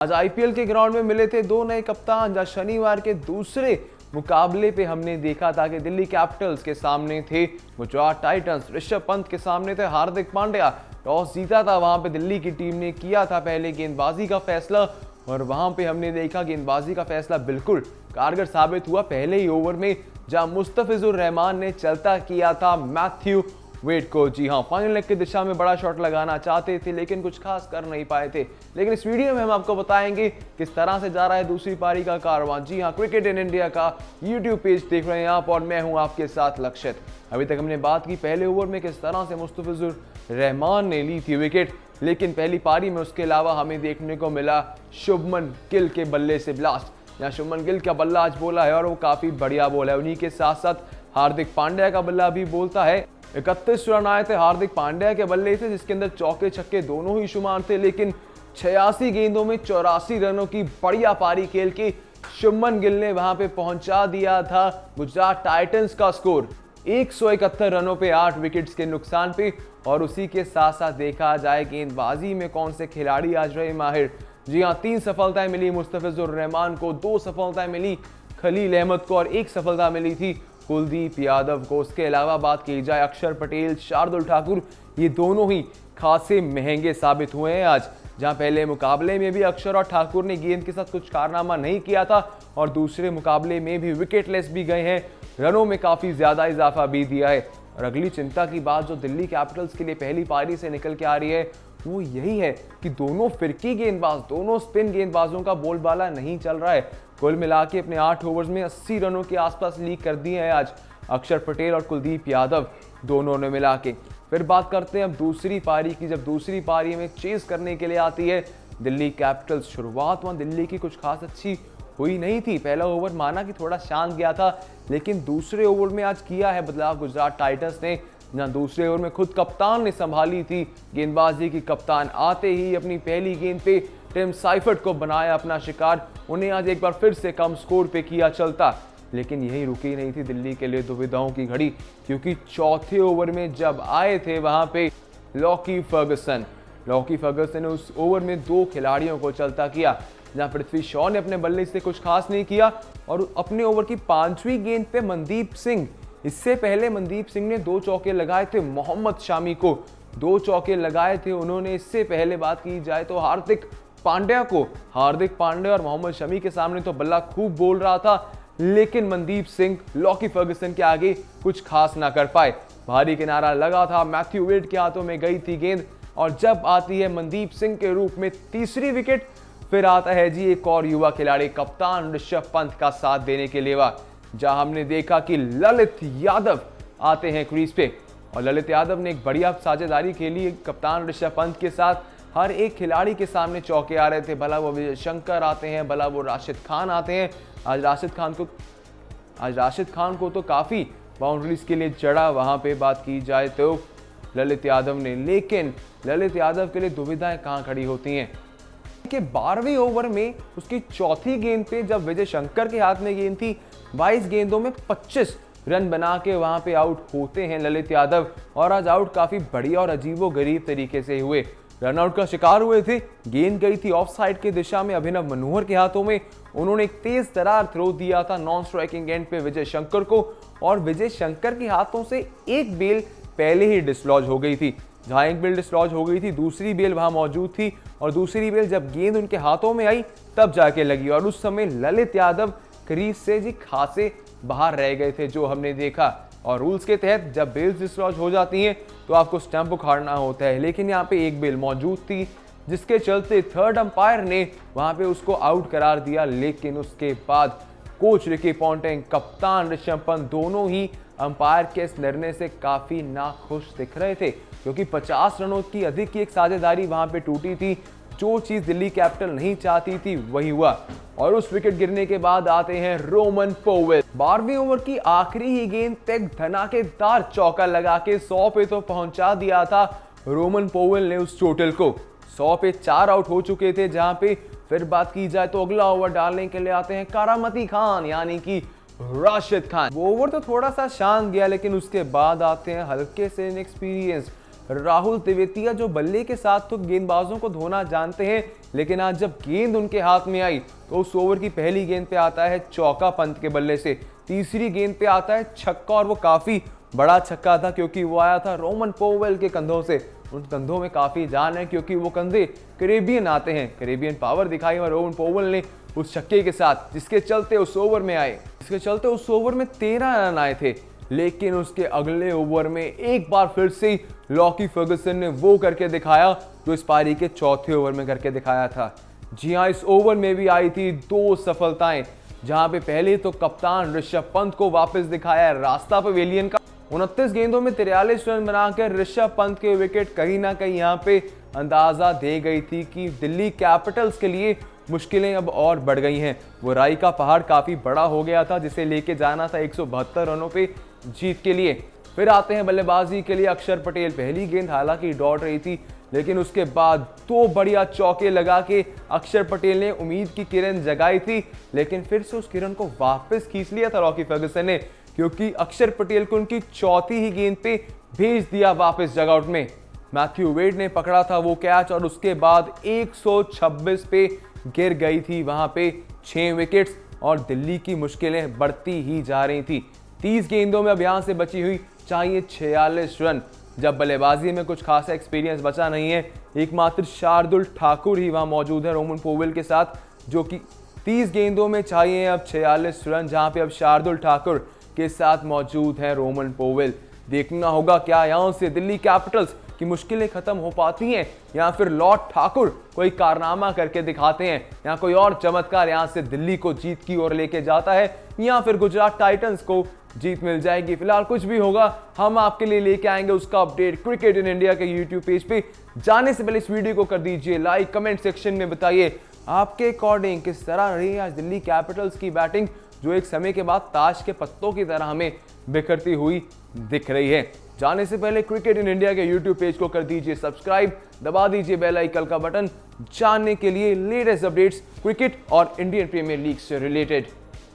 आज आईपीएल के ग्राउंड में मिले थे दो नए कप्तान। जहां शनिवार के दूसरे मुकाबले पे हमने देखा था कि दिल्ली कैपिटल्स के सामने थे गुजरात टाइटंस, ऋषभ पंत के सामने थे हार्दिक पांड्या। टॉस जीता था वहां पे दिल्ली की टीम ने, किया था पहले गेंदबाजी का फैसला और वहां पे हमने देखा गेंदबाजी का फैसला बिल्कुल कारगर साबित हुआ पहले ही ओवर में, जहां मुस्तफिजुर रहमान ने चलता किया था मैथ्यू वेड को। जी हाँ, फाइनल लेग की दिशा में बड़ा शॉट लगाना चाहते थे लेकिन कुछ खास कर नहीं पाए थे। लेकिन इस वीडियो में हम आपको बताएंगे किस तरह से जा रहा है दूसरी पारी का कारवां। जी हाँ, क्रिकेट इन इंडिया का यूट्यूब पेज देख रहे हैं आप और मैं हूं आपके साथ लक्षित। अभी तक हमने बात की पहले ओवर में किस तरह से मुस्तफिजुर रहमान ने ली थी विकेट, लेकिन पहली पारी में उसके अलावा हमें देखने को मिला शुभमन गिल के बल्ले से ब्लास्ट। यहाँ शुभमन गिल का बल्ला आज बोला है और वो काफी बढ़िया बोला है। उन्हीं के साथ साथ हार्दिक पांड्या का बल्ला भी बोलता है। 31 रन आए थे हार्दिक पांड्या के बल्ले से, जिसके अंदर चौके छक्के दोनों ही शुमार थे, लेकिन 86 गेंदों में 84 रनों की बढ़िया पारी खेल के शुभमन गिल ने वहां पे पहुंचा दिया था गुजरात टाइटंस का स्कोर 171 रनों पे 8 विकेट्स के नुकसान पे। और उसी के साथ साथ देखा जाए गेंदबाजी में कौन से खिलाड़ी आज रहे माहिर। जी हाँ, 3 सफलताएं मिली मुस्तफिजुर रहमान को, 2 सफलताएं मिली खलील अहमद को और 1 सफलता मिली थी कुलदीप यादव को। उसके अलावा बात की जाए अक्षर पटेल, शार्दुल ठाकुर, ये दोनों ही खासे महंगे साबित हुए हैं आज। जहां पहले मुकाबले में भी अक्षर और ठाकुर ने गेंद के साथ कुछ कारनामा नहीं किया था और दूसरे मुकाबले में भी विकेटलेस भी गए हैं, रनों में काफी ज्यादा इजाफा भी दिया है। और अगली चिंता की बात जो दिल्ली कैपिटल्स के लिए पहली पारी से निकल के आ रही है वो यही है कि दोनों फिरकी गेंदबाज, दोनों स्पिन गेंदबाजों का बोलबाला नहीं चल रहा है। कुल मिला के अपने 8 ओवर्स में 80 रनों के आसपास लीक कर दिए हैं आज अक्षर पटेल और कुलदीप यादव दोनों ने मिला के। फिर बात करते हैं अब दूसरी पारी की। जब दूसरी पारी में चेस करने के लिए आती है दिल्ली कैपिटल्स, शुरुआत वहां दिल्ली की कुछ खास अच्छी हुई नहीं थी। पहला ओवर माना कि थोड़ा शांत गया था, लेकिन दूसरे ओवर में आज किया है बदलाव गुजरात टाइटंस ने। जहां दूसरे ओवर में खुद कप्तान ने संभाली थी गेंदबाजी की। कप्तान आते ही अपनी पहली गेंद पे टिम साइफर्ट को बनाया अपना शिकार। उन्हें आज एक बार फिर से कम स्कोर पे किया चलता, लेकिन यही रुकी नहीं थी दिल्ली के लिए दुविधाओं की घड़ी, क्योंकि चौथे ओवर में जब आए थे वहां पे लॉकी फर्गसन ने उस ओवर में 2 खिलाड़ियों को चलता किया। जहां पृथ्वी शॉ ने अपने बल्ले से कुछ खास नहीं किया और अपने ओवर की 5वीं गेंद पे मनदीप सिंह, इससे पहले मनदीप सिंह ने 2 चौके लगाए थे मोहम्मद शामी को, 2 चौके लगाए थे उन्होंने। इससे पहले बात की जाए तो हार्दिक पांड्या और मोहम्मद शमी के सामने तो बल्ला खूब बोल रहा था, लेकिन मनदीप सिंह लॉकी फर्गसन के आगे कुछ खास ना कर पाए। भारी किनारा लगा था, मैथ्यू वेड के हाथों में गई थी गेंद और जब आती है मनदीप सिंह के रूप में तीसरी विकेट, फिर आता है जी एक और युवा खिलाड़ी कप्तान ऋषभ पंत का साथ देने के लिए। जहां हमने देखा कि ललित यादव आते हैं क्रीज पे और ललित यादव ने एक बढ़िया साझेदारी खेली कप्तान ऋषभ पंत के साथ। हर एक खिलाड़ी के सामने चौके आ रहे थे, भला वो विजय शंकर आते हैं, भला वो राशिद खान आते हैं। आज राशिद खान को तो काफी बाउंड्रीज के लिए जड़ा वहां पे बात की जाए तो ललित यादव ने, लेकिन ललित यादव के लिए दुविधाएं कहां खड़ी होती हैं कि 12वें ओवर में उसकी चौथी गेंद पे जब विजय शंकर के हाथ में गेंद थी, 22 गेंदों में 25 रन बना के वहां पे आउट होते हैं ललित यादव। और आज आउट काफी बढ़िया और अजीबोगरीब तरीके से हुए, रनआउट का शिकार हुए थे। गेंद गई थी ऑफ साइड की दिशा में अभिनव मनोहर के हाथों में, उन्होंने एक तेज तरार थ्रो दिया था नॉन स्ट्राइकिंग एंड पे विजय शंकर को और विजय शंकर के हाथों से एक बेल पहले ही डिसलॉज हो गई थी। जहां एक बेल डिसलॉज हो गई थी, दूसरी बेल वहां मौजूद थी और दूसरी बेल जब गेंद उनके हाथों में आई तब जाके लगी और उस समय ललित यादव क्रीज से जी खासे बाहर रह गए थे जो हमने देखा। और रूल्स के तहत जब बेल्स डिसलॉज हो जाती हैं तो आपको स्टंप उखाड़ना होता है, लेकिन यहाँ पे एक बेल मौजूद थी जिसके चलते थर्ड अंपायर ने वहां पे उसको आउट करार दिया। लेकिन उसके बाद कोच रिकी पॉन्टिंग, कप्तान ऋषभ पंत दोनों ही अंपायर के इस निर्णय से काफी नाखुश दिख रहे थे, क्योंकि 50 रनों की अधिक की एक साझेदारी वहां पे टूटी थी। जो चीज दिल्ली कैपिटल नहीं चाहती थी वही हुआ और उस विकेट गिरने के बाद आते हैं रोमन पोवेल। 12वें ओवर की आखिरी ही गेंद पे धमाकेदार चौका लगा के 100 पे तो पहुंचा दिया था रोमन पोवेल ने उस टोटल को। 100 पे 4 आउट हो चुके थे। जहां पे फिर बात की जाए तो अगला ओवर डालने के लिए आते हैं करामती खान यानी कि राशिद खान। वो ओवर तो थोड़ा सा शांत गया, लेकिन उसके बाद आते हैं हल्के से इनएक्सपीरियंस राहुल तेवेतिया जो बल्ले के साथ तो गेंदबाजों को धोना जानते हैं, लेकिन आज जब गेंद उनके हाथ में आई तो उस ओवर की पहली गेंद पे आता है चौका पंत के बल्ले से, तीसरी गेंद पे आता है छक्का, और वो काफी बड़ा छक्का था क्योंकि वो आया था रोमन पोवेल के कंधों से। उन कंधों में काफी जान है क्योंकि वो कंधे कैरेबियन आते हैं, कैरेबियन पावर दिखाई और रोमन पोवेल ने उस छक्के के साथ, जिसके चलते उस ओवर में 13 रन आए थे। लेकिन उसके अगले ओवर में एक बार फिर से लॉकी फर्गुसन ने वो करके दिखाया जो इस पारी के चौथे ओवर में करके दिखाया था। जी हाँ, इस ओवर में भी आई थी 2 सफलताएं, जहां पे पहले तो कप्तान ऋषभ पंत को वापस दिखाया रास्ता पवेलियन का। 29 गेंदों में 43 रन बनाकर ऋषभ पंत के विकेट कहीं ना कहीं यहां पे अंदाजा दे गई थी कि दिल्ली कैपिटल्स के लिए मुश्किलें अब और बढ़ गई हैं। वो राई का पहाड़ काफी बड़ा हो गया था जिसे लेके जाना था 172 रनों पे जीत के लिए। फिर आते हैं बल्लेबाजी के लिए अक्षर पटेल। पहली गेंद हालांकि दौड़ रही थी, लेकिन उसके बाद 2 बढ़िया चौके लगा के अक्षर पटेल ने उम्मीद की किरण जगाई थी, लेकिन फिर से उस किरण को वापस खींच लिया था रॉकी फर्गुसन ने, क्योंकि अक्षर पटेल को उनकी चौथी ही गेंद पे भेज दिया वापस जगआउट में। मैथ्यू वेड ने पकड़ा था वो कैच और उसके बाद 126 पे गिर गई थी वहां पे 6 विकेट्स और दिल्ली की मुश्किलें बढ़ती ही जा रही थी। 30 गेंदों में अब यहां से बची हुई चाहिए 46 रन। जब बल्लेबाजी में कुछ खासा एक्सपीरियंस बचा नहीं है, एकमात्र शार्दुल ठाकुर ही वहां मौजूद है रोमन पोवेल के साथ, जो कि 30 गेंदों में चाहिए अब 46 रन, जहां पे अब शार्दुल ठाकुर के साथ मौजूद है रोमन पोवेल। देखना होगा क्या यहां से दिल्ली कैपिटल्स की मुश्किलें खत्म हो पाती हैं या फिर लॉर्ड ठाकुर कोई कारनामा करके दिखाते हैं या कोई और चमत्कार यहां से दिल्ली को जीत की ओर लेके जाता है, या फिर गुजरात टाइटंस को जीत मिल जाएगी। फिलहाल कुछ भी होगा हम आपके लिए लेके आएंगे उसका अपडेट क्रिकेट इन इंडिया के यूट्यूब पेज पे। जाने से पहले इस वीडियो को कर दीजिए लाइक, कमेंट सेक्शन में बताइए आपके अकॉर्डिंग किस तरह रही आज दिल्ली कैपिटल्स की बैटिंग, जो एक समय के बाद ताश के पत्तों की तरह हमें बिखरती हुई दिख रही है। जाने से पहले क्रिकेट इन इंडिया के यूट्यूब पेज को कर दीजिए सब्सक्राइब, दबा दीजिए बेल आइकन का बटन जानने के लिए लेटेस्ट अपडेट्स क्रिकेट और इंडियन प्रीमियर लीग से रिलेटेड।